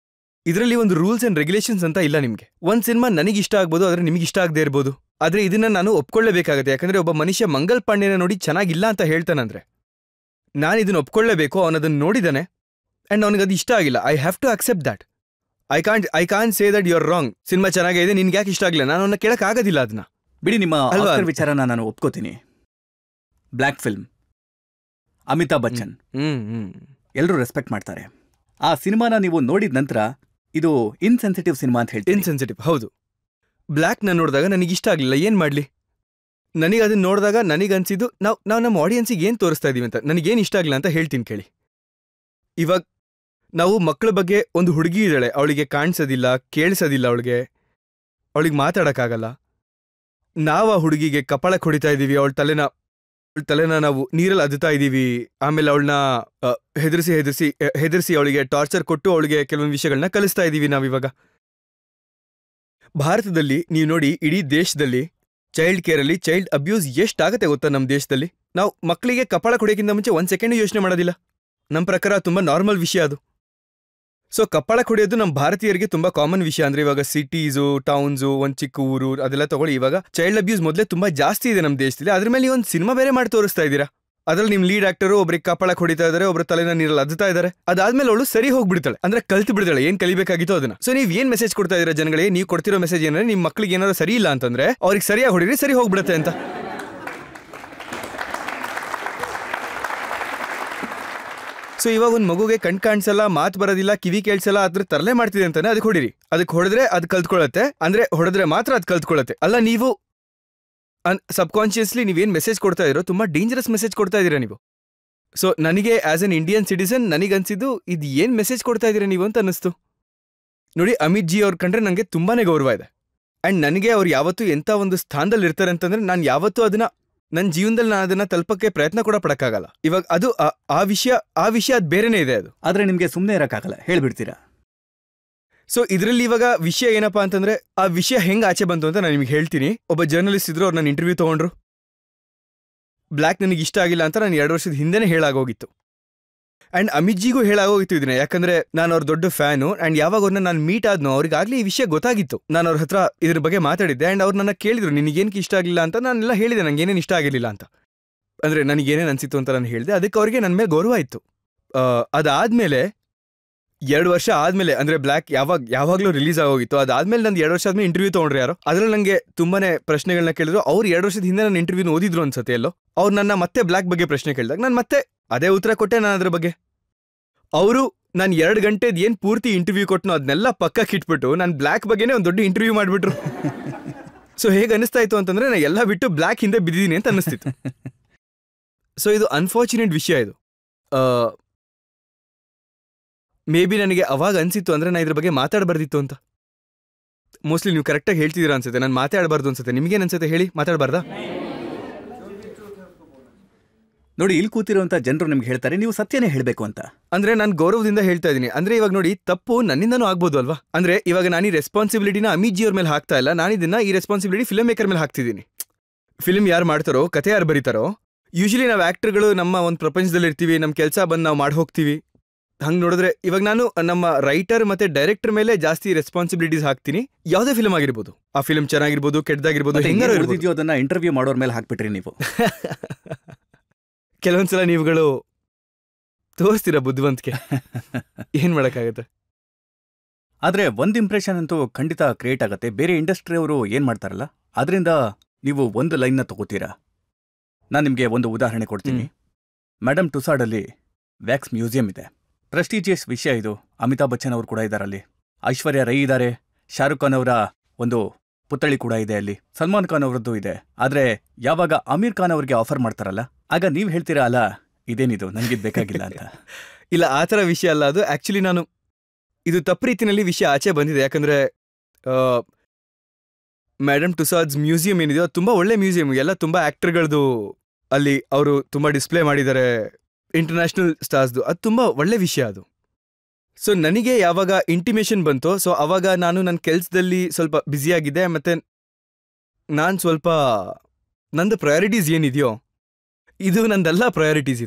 ಇದರಲ್ಲಿ ಒಂದು ರೂಲ್ಸ್ ಅಂಡ್ ರೆಗ್ಯುಲೇಷನ್ಸ್ ಅಂತ ಇಲ್ಲ ನಿಮಗೆ. ಒಂದು ಸಿನಿಮಾ ನನಗೆ ಇಷ್ಟ ಆಗ್ಬೋದು, ಆದರೆ ನಿಮಗೆ ಇಷ್ಟ ಆಗದೆ ಇರ್ಬೋದು. ಆದರೆ ಇದನ್ನ ನಾನು ಒಪ್ಕೊಳ್ಳೇಬೇಕಾಗುತ್ತೆ. ಯಾಕಂದ್ರೆ ಒಬ್ಬ ಮನುಷ್ಯ ಮಂಗಲ್ ಪಾಂಡೆನ ನೋಡಿ ಚೆನ್ನಾಗಿಲ್ಲ ಅಂತ ಹೇಳ್ತಾನಂದ್ರೆ ನಾನು ಇದನ್ನ ಒಪ್ಕೊಳ್ಳೇಬೇಕು. ಅವನದನ್ನು ನೋಡಿದಾನೆ ಅಂಡ್ ಅವನಿಗೆ ಇಷ್ಟ ಆಗಿಲ್ಲ. I have to accept that. I can't say that you are wrong. Cinema ಚೆನ್ನಾಗಿದೆ, ನಿನ್ಗೆ ಯಾಕೆ ಇಷ್ಟ ಆಗಿಲ್ಲ, ನಾನು ಅವನ್ನ ಕೇಳಕ್ ಆಗೋದಿಲ್ಲ. ಅದನ್ನ ಬಿಡಿ. ನಿಮ್ಮ ಆಸ್ಕರ್ ವಿಚಾರನ ನಾನು ಒಪ್ಕೋತೀನಿ. ಬ್ಲ್ಯಾಕ್ ಫಿಲ್ಮ್, ಅಮಿತಾಬ್ ಬಚ್ಚನ್, ಎಲ್ಲರೂ ರೆಸ್ಪೆಕ್ಟ್ ಮಾಡ್ತಾರೆ. ಆ ಸಿನಿಮಾನ ನೀವು ನೋಡಿದ ನಂತರ ಇದು ಇನ್ಸೆನ್ಸಿಟಿವ್ ಸಿನಿಮಾ ಅಂತ ಹೇಳ್ತೀನಿ. ಇನ್ಸೆನ್ಸಿಟಿವ್, ಹೌದು. ಬ್ಲ್ಯಾಕ್ ನಾನು ನೋಡಿದಾಗ ನನಗೆ ಇಷ್ಟ ಆಗಲಿಲ್ಲ. ಏನು ಮಾಡಲಿ? ನನಗೆ ಅದನ್ನ ನೋಡಿದಾಗ ನನಗನ್ಸಿದ್ದು, ನಾವು ನಮ್ಮ ಆಡಿಯನ್ಸಿಗೆ ಏನು ತೋರಿಸ್ತಾ ಇದೀವಿ ಅಂತ. ನನಗೇನು ಇಷ್ಟ ಆಗಲಿಲ್ಲ ಅಂತ ಹೇಳ್ತೀನಿ ಕೇಳಿ. ಇವಾಗ ನಾವು ಮಕ್ಕಳ ಬಗ್ಗೆ ಒಂದು ಹುಡುಗಿ ಇದ್ದಾಳೆ, ಅವಳಿಗೆ ಕಾಣಿಸೋದಿಲ್ಲ, ಕೇಳಿಸೋದಿಲ್ಲ, ಅವಳಿಗೆ ಮಾತಾಡೋಕ್ಕಾಗಲ್ಲ. ನಾವು ಆ ಹುಡುಗಿಗೆ ಕಪಾಳಕ್ಕೆ ಹೊಡಿತಾ ಇದ್ದೀವಿ, ಅವಳ ತಲೆನ ನಾವು ನೀರಲ್ಲಿ ಅದ್ದುತ್ತಾ ಇದ್ದೀವಿ. ಆಮೇಲೆ ಅವಳನ್ನ ಹೆದರಿಸಿ ಅವಳಿಗೆ ಟಾರ್ಚರ್ ಕೊಟ್ಟು ಅವಳಿಗೆ ಕೆಲವೊಂದು ವಿಷಯಗಳನ್ನ ಕಲಿಸ್ತಾ ಇದ್ದೀವಿ ನಾವಿವಾಗ. ಭಾರತದಲ್ಲಿ ನೀವು ನೋಡಿ, ಇಡೀ ದೇಶದಲ್ಲಿ ಚೈಲ್ಡ್ ಕೇರಲ್ಲಿ ಚೈಲ್ಡ್ ಅಬ್ಯೂಸ್ ಎಷ್ಟಾಗತ್ತೆ ಗೊತ್ತಾ ನಮ್ಮ ದೇಶದಲ್ಲಿ? ನಾವು ಮಕ್ಕಳಿಗೆ ಕಪಾಳ ಹೊಡೆಯೋಕ್ಕಿಂತ ಮುಂಚೆ 1 ಸೆಕೆಂಡ್ ಯೋಚನೆ ಮಾಡೋದಿಲ್ಲ. ನಮ್ಮ ಪ್ರಕಾರ ತುಂಬಾ ನಾರ್ಮಲ್ ವಿಷಯ ಅದು. ಸೊ ಕಪಾಳ ಹೊಡೆಯೋದು ನಮ್ಮ ಭಾರತೀಯರಿಗೆ ತುಂಬಾ ಕಾಮನ್ ವಿಷಯ. ಅಂದ್ರೆ ಇವಾಗ ಸಿಟೀಸು, ಟೌನ್ಸು, ಒಂದು ಚಿಕ್ಕ ಊರು ಅದೆಲ್ಲ ತಗೊಳ್ಳಿ, ಇವಾಗ ಚೈಲ್ಡ್ ಅಬ್ಯೂಸ್ ಮೊದಲೇ ತುಂಬಾ ಜಾಸ್ತಿ ಇದೆ ನಮ್ಮ ದೇಶದಲ್ಲಿ. ಅದ್ರ ಮೇಲೆ ಒಂದು ಸಿನಿಮಾ ಬೇರೆ ಮಾಡಿ ತೋರಿಸ್ತಾ ಇದ್ದೀರಾ. ಅದ್ರಲ್ಲಿ ನಿಮ್ ಲೀಡ್ ಆಕ್ಟರು ಒಬ್ರಿಗೆ ಕಪಾಳ ಹೊಡಿತಾ ಇದಾರೆ, ಒಬ್ರ ತಲೆನ ನೀರಲ್ಲಿ ಅದ್ದುತ್ತಾ ಇದಾರೆ. ಅದಾದ್ಮೇಲೆ ಅವಳು ಸರಿ ಹೋಗ್ಬಿಡ್ತಾಳೆ, ಅಂದ್ರೆ ಕಲ್ತು ಬಿಡ್ತಾಳೆ ಏನ್ ಕಲಿಬೇಕಾಗಿತ್ತು ಅದನ್ನ. ಸೊ ನೀವ್ ಏನ್ ಮೆಸೇಜ್ ಕೊಡ್ತಾ ಇದೀರಾ ಜನಗಳಿಗೆ? ನೀವು ಕೊಡ್ತಿರೋ ಮೆಸೇಜ್ ಏನಂದ್ರೆ ನಿಮ್ ಮಕ್ಳಿಗೆ ಏನಾದ್ರು ಸರಿ ಇಲ್ಲ ಅಂತಂದ್ರೆ ಅವ್ರಿಗೆ ಸರಿಯಾಗಿ ಹೊಡಿರಿ, ಸರಿ ಹೋಗ್ಬಿಡುತ್ತೆ ಅಂತ. ಸೊ ಇವಾಗ ಒಂದು ಮಗುಗೆ ಕಣ್ ಕಾಣಿಸಲ್ಲ, ಮಾತು ಬರೋದಿಲ್ಲ, ಕಿವಿ ಕೇಳಿಸಲ್ಲ, ಅದ್ರ ತರಲೆ ಮಾಡ್ತಿದೆ ಅಂತಾನೆ ಅದಕ್ಕೆ ಹೊಡಿರಿ. ಅದಕ್ಕೆ ಹೊಡೆದ್ರೆ ಅದು ಕಲ್ತ್ಕೊಳ್ಳುತ್ತೆ, ಅಂದ್ರೆ ಹೊಡೆದ್ರೆ ಮಾತ್ರ ಅದು ಕಲ್ತ್ಕೊಳ್ಳುತ್ತೆ. ಅಲ್ಲ, ನೀವು ಸಬ್ಕಾನ್ಶಿಯಸ್ಲಿ ನೀವೇನ್ ಮೆಸೇಜ್ ಕೊಡ್ತಾ ಇರೋ ತುಂಬಾ ಡೇಂಜರಸ್ ಮೆಸೇಜ್ ಕೊಡ್ತಾ ಇದೀರಾ ನೀವು. ಸೊ ನನಗೆ ಆಸ್ ಅನ್ ಇಂಡಿಯನ್ ಸಿಟಿಸನ್ ನನಗನ್ಸಿದ್ದು ಇದು ಏನ್ ಮೆಸೇಜ್ ಕೊಡ್ತಾ ಇದೀರಾ ನೀವು ಅಂತ ಅನ್ನಿಸ್ತು. ನೋಡಿ, ಅಮಿತ್ ಜಿ ಅವ್ರ ಕಂಡ್ರೆ ನನಗೆ ತುಂಬಾನೇ ಗೌರವ ಇದೆ. ಅಂಡ್ ನನಗೆ ಅವ್ರು ಯಾವತ್ತೂ ಎಂತ ಒಂದು ಸ್ಥಾನದಲ್ಲಿ ಇರ್ತಾರೆ ಅಂತಂದ್ರೆ ನಾನು ಯಾವತ್ತೂ ಅದನ್ನ ನನ್ನ ಜೀವನದಲ್ಲಿ ನಾನು ಅದನ್ನ ತಲುಪಕ್ಕೆ ಪ್ರಯತ್ನ ಕೂಡ ಪಡಕ್ಕಾಗಲ್ಲ. ಇವಾಗ ಅದು ಆ ವಿಷಯ ಅದು ಬೇರೆನೇ ಇದೆ. ಅದು ಆದ್ರೆ ನಿಮ್ಗೆ ಸುಮ್ಮನೆ ಇರಕ್ಕಾಗಲ್ಲ, ಹೇಳ್ಬಿಡ್ತೀರಾ. ಸೊ ಇದರಲ್ಲಿ ಇವಾಗ ವಿಷಯ ಏನಪ್ಪಾ ಅಂತಂದ್ರೆ, ಆ ವಿಷಯ ಹೆಂಗ್ ಆಚೆ ಬಂತು ಅಂತ ನಾನು ನಿಮ್ಗೆ ಹೇಳ್ತೀನಿ. ಒಬ್ಬ ಜರ್ನಲಿಸ್ಟ್ ಇದ್ರು, ಅವ್ರು ನನ್ನ ಇಂಟರ್ವ್ಯೂ ತಗೊಂಡ್ರು. ಬ್ಲ್ಯಾಕ್ ನನಗೆ ಇಷ್ಟ ಆಗಿಲ್ಲ ಅಂತ ನಾನು 2 ವರ್ಷದ ಹಿಂದೆನೇ ಹೇಳಾಗೋಗಿತ್ತು. ಅಂಡ್ ಅಮಿತ್ ಜಿಗೂ ಹೇಳಾಗೋಗಿತ್ತು ಇದನ್ನ, ಯಾಕಂದ್ರೆ ನಾನು ಅವ್ರ ದೊಡ್ಡ ಫ್ಯಾನು. ಅಂಡ್ ಯಾವಾಗ ಅವ್ರನ್ನ ನಾನು ಮೀಟ್ ಆದ್ನೋ ಅವ್ರಿಗಾಗ್ಲೇ ಈ ವಿಷಯ ಗೊತ್ತಾಗಿತ್ತು. ನಾನು ಅವ್ರ ಹತ್ರ ಇದ್ರ ಬಗ್ಗೆ ಮಾತಾಡಿದ್ದೆ. ಅಂಡ್ ಅವ್ರು ನನ್ನ ಕೇಳಿದ್ರು, ನಿನಗೇನಕ್ಕೆ ಇಷ್ಟ ಆಗಿಲ್ಲ ಅಂತ. ನಾನೆಲ್ಲ ಹೇಳಿದೆ ನಂಗೆ ಏನೇನು ಇಷ್ಟ ಆಗಿರಲಿಲ್ಲ ಅಂತ, ಅಂದ್ರೆ ನನಗೇನೇನು ಅನ್ಸಿತ್ತು ಅಂತ ನಾನು ಹೇಳಿದೆ. ಅದಕ್ಕೆ ಅವ್ರಿಗೆ ನನ್ನ ಮೇಲೆ ಗೌರವ ಇತ್ತು. ಅದಾದ್ಮೇಲೆ 2 ವರ್ಷ ಆದ್ಮೇಲೆ, ಅಂದ್ರೆ ಬ್ಲ್ಯಾಕ್ ಯಾವಾಗ್ಲೂ ರಿಲೀಸ್ ಆಗೋಗಿತ್ತು. ಅದಾದ್ಮೇಲೆ ನಂದು 2 ವರ್ಷ ಆದ್ಮೇಲೆ ಇಂಟರ್ವ್ಯೂ ತಗೊಂಡ್ರು ಯಾರು. ಅದ್ರಲ್ಲಿ ನಂಗೆ ತುಂಬಾನೇ ಪ್ರಶ್ನೆಗಳನ್ನ ಕೇಳಿದ್ರು. ಅವ್ರು 2 ವರ್ಷದ ಹಿಂದೆ ನನ್ನ ಇಂಟರ್ವ್ಯೂನ ಓದಿದ್ರು ಅನ್ಸತ್ತೆ ಎಲ್ಲೋ. ಅವ್ರು ನನ್ನ ಮತ್ತೆ ಬ್ಲ್ಯಾಕ್ ಬಗ್ಗೆ ಪ್ರಶ್ನೆ ಕೇಳಿದಾಗ ನಾನು ಮತ್ತೆ ಅದೇ ಉತ್ತರ ಕೊಟ್ಟೆ ನಾನು ಅದ್ರ ಬಗ್ಗೆ. ಅವರು ನಾನು 2 ಗಂಟೆದ್ ಏನ್ ಪೂರ್ತಿ ಇಂಟರ್ವ್ಯೂ ಕೊಟ್ಟನೋ ಅದನ್ನೆಲ್ಲ ಪಕ್ಕಕ್ಕೆ ಇಟ್ಬಿಟ್ಟು ನಾನು ಬ್ಲ್ಯಾಕ್ ಬಗ್ಗೆನೇ ಒಂದು ದೊಡ್ಡ ಇಂಟರ್ವ್ಯೂ ಮಾಡ್ಬಿಟ್ರು. ಸೊ ಹೇಗೆ ಅನಿಸ್ತಾ ಇತ್ತು ಅಂತಂದ್ರೆ ನಾನು ಎಲ್ಲ ಬಿಟ್ಟು ಬ್ಲ್ಯಾಕ್ ಹಿಂದೆ ಬಿದ್ದಿದ್ದೀನಿ ಅಂತ ಅನಿಸ್ತಿತ್ತು. ಸೊ ಇದು ಅನ್ಫಾರ್ಚುನೇಟ್ ವಿಷಯ. ಇದು ಮೇ ಬಿ ನನಗೆ ಅವಾಗ ಅನ್ಸಿತ್ತು ಅಂದ್ರೆ ನಾನು ಇದ್ರ ಬಗ್ಗೆ ಮಾತಾಡಬಾರ್ದಿತ್ತು ಅಂತ. ಮೋಸ್ಟ್ಲಿ ನೀವು ಕರೆಕ್ಟಾಗಿ ಹೇಳ್ತಿದ್ದೀರಾ ಅನ್ಸುತ್ತೆ, ನಾನು ಮಾತಾಡಬಾರ್ದು ಅನ್ಸುತ್ತೆ. ನಿಮ್ಗೇನು ಅನ್ಸುತ್ತೆ ಹೇಳಿ, ಮಾತಾಡಬಾರ್ದಾ? ನೋಡಿ, ಇಲ್ಲಿ ಕೂತಿರುವಂತ ಜನರು ನಿಮ್ಗೆ ಹೇಳ್ತಾರೆ ನೀವು ಸತ್ಯನೇ ಹೇಳ್ಬೇಕು ಅಂತ. ಅಂದ್ರೆ ನಾನು ಗೌರವದಿಂದ ಹೇಳ್ತಾ ಇದ್ದೀನಿ. ಅಂದ್ರೆ ಇವಾಗ ನೋಡಿ, ತಪ್ಪು ನನ್ನಿಂದನೂ ಆಗ್ಬೋದು ಅಲ್ವಾ. ಅಂದ್ರೆ ಇವಾಗ ನಾನು ಈ ರೆಸ್ಪಾನ್ಸಿಬಿಲಿಟಿನ ಅಮಿತ್ ಜಿ ಅವ್ರ ಮೇಲೆ ಹಾಕ್ತಾ ಇಲ್ಲ, ನಾನು ಇದನ್ನ ಈ ರೆಸ್ಪಾನ್ಸಿಬಿಲಿಟಿ ಫಿಲ್ಮ್ ಮೇಕರ್ ಮೇಲೆ ಹಾಕ್ತಿದ್ದೀನಿ. ಫಿಲ್ಮ್ ಯಾರು ಮಾಡ್ತಾರೋ, ಕತೆ ಯಾರು ಬರೀತಾರೋ, ಯೂಶಲಿ ನಾವು ಆಕ್ಟರ್ಗಳು ನಮ್ಮ ಒಂದು ಪ್ರಪಂಚದಲ್ಲಿ ಇರ್ತೀವಿ, ನಮ್ಮ ಕೆಲಸ ಬಂದು ನಾವು ಮಾಡಿ ಹೋಗ್ತೀವಿ. ಹಂಗೆ ನೋಡಿದ್ರೆ ಇವಾಗ ನಾನು ನಮ್ಮ ರೈಟರ್ ಮತ್ತೆ ಡೈರೆಕ್ಟರ್ ಮೇಲೆ ಜಾಸ್ತಿ ರೆಸ್ಪಾನ್ಸಿಬಿಲಿಟೀಸ್ ಹಾಕ್ತೀನಿ. ಯಾವುದೇ ಫಿಲ್ಮ್ ಆಗಿರ್ಬೋದು, ಆ ಫಿಲ್ಮ್ ಚೆನ್ನಾಗಿರ್ಬೋದು, ಕೆಟ್ಟದಾಗಿರ್ಬೋದು, ಹೆಂಗಾರು ಇರ್ಬೋದು. ಅದನ್ನ ಇಂಟರ್ವ್ಯೂ ಮಾಡೋರ್ ಮೇಲೆ ಹಾಕ್ಬಿಟ್ರಿ ನೀವು. ಕೆಲವೊಂದ್ಸಲ ನೀವುಗಳು ತೋರಿಸ್ತೀರಾ ಬುದ್ಧಿವಂತಿಕೆ, ಏನ್ ಮಾಡಕ್ಕಾಗತ್ತೆ. ಆದ್ರೆ ಒಂದ್ ಇಂಪ್ರೆಷನ್ ಅಂತೂ ಖಂಡಿತ ಕ್ರಿಯೇಟ್ ಆಗತ್ತೆ. ಬೇರೆ ಇಂಡಸ್ಟ್ರಿ ಅವರು ಏನ್ ಮಾಡ್ತಾರಲ್ಲ ಅದರಿಂದ ನೀವು ಒಂದು ಲೈನ್ನ ತಗೋತೀರಾ. ನಾನು ನಿಮ್ಗೆ ಒಂದು ಉದಾಹರಣೆ ಕೊಡ್ತೀನಿ. ಮೇಡಮ್ ಟುಸಾಡಲ್ಲಿ ವ್ಯಾಕ್ಸ್ ಮ್ಯೂಸಿಯಂ ಇದೆ. ಪ್ರೆಸ್ಟೀಜಿಯಸ್ ವಿಷಯ ಇದು. ಅಮಿತಾಬ್ ಬಚ್ಚನ್ ಅವರು ಕೂಡ ಇದ್ದಾರೆ ಅಲ್ಲಿ, ಐಶ್ವರ್ಯ ರೈ ಇದ್ದಾರೆ, ಶಾರುಖ್ ಖಾನ್ ಅವರ ಒಂದು ಪುತ್ಥಳಿ ಕೂಡ ಇದೆ ಅಲ್ಲಿ, ಸಲ್ಮಾನ್ ಖಾನ್ ಅವರದ್ದು ಇದೆ. ಆದ್ರೆ ಯಾವಾಗ ಅಮೀರ್ ಖಾನ್ ಅವ್ರಿಗೆ ಆಫರ್ ಮಾಡ್ತಾರಲ್ಲ, ಆಗ ನೀವ್ ಹೇಳ್ತೀರಾ ಅಲ್ಲ ಇದೇನಿದು ನನಗಿದ್ ಬೇಕಾಗಿಲ್ಲ ಅಂತ. ಇಲ್ಲ, ಆ ಥರ ವಿಷಯ ಅಲ್ಲ ಅದು. ಆಕ್ಚುಲಿ ನಾನು ಇದು ತಪ್ಪು ರೀತಿಯಲ್ಲಿ ವಿಷಯ ಆಚೆ ಬಂದಿದೆ. ಯಾಕಂದ್ರೆ ಮೇಡಮ್ ಟುಸಾಡ್ಸ್ ಮ್ಯೂಸಿಯಂ ಏನಿದೆಯೋ ಅದು ತುಂಬಾ ಒಳ್ಳೆ ಮ್ಯೂಸಿಯಂ. ಎಲ್ಲ ತುಂಬಾ ಆಕ್ಟರ್ಗಳದ್ದು ಅಲ್ಲಿ ಅವರು ತುಂಬಾ ಡಿಸ್ಪ್ಲೇ ಮಾಡಿದ್ದಾರೆ, ಇಂಟರ್ನ್ಯಾಷನಲ್ ಸ್ಟಾರ್ಸ್ದು. ಅದು ತುಂಬಾ ಒಳ್ಳೆ ವಿಷಯ ಅದು. ಸೊ ನನಗೆ ಯಾವಾಗ ಇಂಟಿಮೇಷನ್ ಬಂತೋ, ಸೊ ಅವಾಗ ನಾನು ನನ್ನ ಕೆಲಸದಲ್ಲಿ ಸ್ವಲ್ಪ ಬ್ಯುಸಿಯಾಗಿದ್ದೆ. ಮತ್ತೆ ನಾನು ಸ್ವಲ್ಪ ನಂದು ಪ್ರಯಾರಿಟೀಸ್ ಏನಿದೆಯೋ ಇದು ನಂದಲ್ಲ ಪ್ರಯಾರಿಟೀಸ್.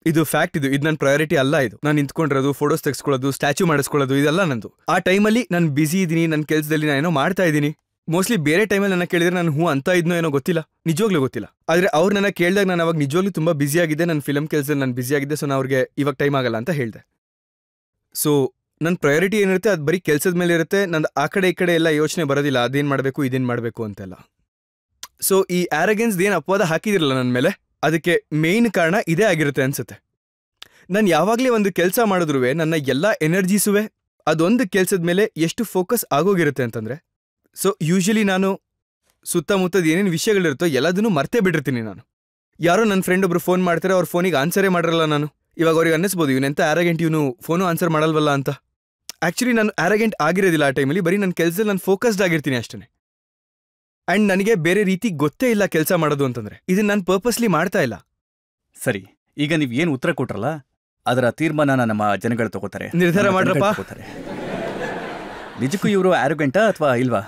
ಇದು ಫ್ಯಾಕ್ಟ್. ಇದು ನನ್ನ ಪ್ರಯಾರಿಟಿ ಅಲ್ಲ. ಇದು ನಾನು ನಿಂತ್ಕೊಂಡಿರೋದು, ಫೋಟೋಸ್ ತೆಗೆಸ್ಕೊಳ್ಳೋದು, ಸ್ಟ್ಯಾಚ್ಯೂ ಮಾಡಿಸ್ಕೊಳ್ಳೋದು, ಇದೆಲ್ಲ ನಂದು. ಆ ಟೈಮಲ್ಲಿ ನಾನು ಬ್ಯುಸಿ ಇದ್ದೀನಿ, ನನ್ನ ಕೆಲಸದಲ್ಲಿ ನಾನೇನೋ ಮಾಡ್ತಾ ಇದ್ದೀನಿ. ಮೋಸ್ಟ್ಲಿ ಬೇರೆ ಟೈಮಲ್ಲಿ ನನ್ನ ಕೇಳಿದ್ರೆ ನಾನು ಹೂ ಅಂತ ಇದ್ನೋ ಏನೋ ಗೊತ್ತಿಲ್ಲ, ನಿಜವಾಗ್ಲೂ ಗೊತ್ತಿಲ್ಲ. ಆದರೆ ಅವ್ರು ನನ್ನ ಕೇಳಿದಾಗ ನಾನು ಅವಾಗ ನಿಜವಾಗ್ಲೂ ತುಂಬ ಬ್ಯುಸಿಯಾಗಿದ್ದೆ, ನನ್ನ ಫಿಲಮ್ ಕೆಲಸದಲ್ಲಿ ನಾನು ಬ್ಯುಸಿಯಾಗಿದ್ದೆ. ಸೊ ನಾನು ಅವ್ರಿಗೆ ಇವಾಗ ಟೈಮ್ ಆಗಲ್ಲ ಅಂತ ಹೇಳಿದೆ. ಸೊ ನನ್ನ ಪ್ರಯಾರಿಟಿ ಏನಿರುತ್ತೆ ಅದು ಬರೀ ಕೆಲಸದ ಮೇಲೆ ಇರುತ್ತೆ. ನಂದು ಆ ಕಡೆ ಈ ಕಡೆ ಎಲ್ಲ ಯೋಚನೆ ಬರೋದಿಲ್ಲ, ಅದೇನು ಮಾಡಬೇಕು ಇದೇನು ಮಾಡಬೇಕು ಅಂತೆಲ್ಲ. ಸೊ ಈ ಆ್ಯರಗೆನ್ಸ್ ಏನು ಅಪವಾದ ಹಾಕಿದಿರಲ್ಲ ನನ್ನ ಮೇಲೆ, ಅದಕ್ಕೆ ಮೇಯ್ನ್ ಕಾರಣ ಇದೇ ಆಗಿರುತ್ತೆ ಅನ್ಸುತ್ತೆ. ನಾನು ಯಾವಾಗಲೇ ಒಂದು ಕೆಲಸ ಮಾಡಿದ್ರೂ ನನ್ನ ಎಲ್ಲ ಎನರ್ಜೀಸುವೆ ಅದೊಂದು ಕೆಲಸದ ಮೇಲೆ ಎಷ್ಟು ಫೋಕಸ್ ಆಗೋಗಿರುತ್ತೆ ಅಂತಂದರೆ, ಸೊ ಯೂಶಲಿ ನಾನು ಸುತ್ತಮುತ್ತದ ಏನೇನು ವಿಷಯಗಳಿರುತ್ತೋ ಎಲ್ಲದನ್ನೂ ಮರ್ತೇ ಬಿಟ್ಟಿರ್ತೀನಿ. ನಾನು ಯಾರೋ ನನ್ನ ಫ್ರೆಂಡ್ ಒಬ್ರು ಫೋನ್ ಮಾಡ್ತಾರೆ, ಅವ್ರ ಫೋನಿಗೆ ಆನ್ಸರೇ ಮಾಡಿರಲ್ಲ ನಾನು. ಇವಾಗ ಅವ್ರಿಗೆ ಅನ್ನಿಸ್ಬೋದು ಇವನೆಂತ ಆ್ಯರಗೆಂಟ್, ಇವನು ಫೋನು ಆನ್ಸರ್ ಮಾಡಲ್ವಲ್ಲ ಅಂತ. ಆ್ಯಕ್ಚುಲಿ ನಾನು ಆ್ಯರಗೆಂಟ್ ಆಗಿರೋದಿಲ್ಲ ಆ ಟೈಮಲ್ಲಿ. ಬರೀ ನನ್ನ ಕೆಲಸದಲ್ಲಿ ನಾನು ಫೋಕಸ್ಡ್ ಆಗಿರ್ತೀನಿ ಅಷ್ಟೇ. ಆ್ಯಂಡ್ ನನಗೆ ಬೇರೆ ರೀತಿ ಗೊತ್ತೇ ಇಲ್ಲ ಕೆಲಸ ಮಾಡೋದು ಅಂತಂದ್ರೆ. ಇದನ್ನ ನಾನು ಪರ್ಪಸ್ಲಿ ಮಾಡ್ತಾ ಇಲ್ಲ. ಸರಿ, ಈಗ ನೀವ್ ಏನ್ ಉತ್ತರ ಕೊಟ್ರಲ್ಲ ಅದರ ತೀರ್ಮಾನನ ನಮ್ಮ ಜನಗಳು ತಗೋತಾರೆ. ನಿರ್ಧಾರ ಮಾಡ್ರಪ್ಪ. ನಿಜಕ್ಕೂ ಇವರು ಆರೋಗ್ಯಂಟ ಅಥವಾ ಇಲ್ವಾ?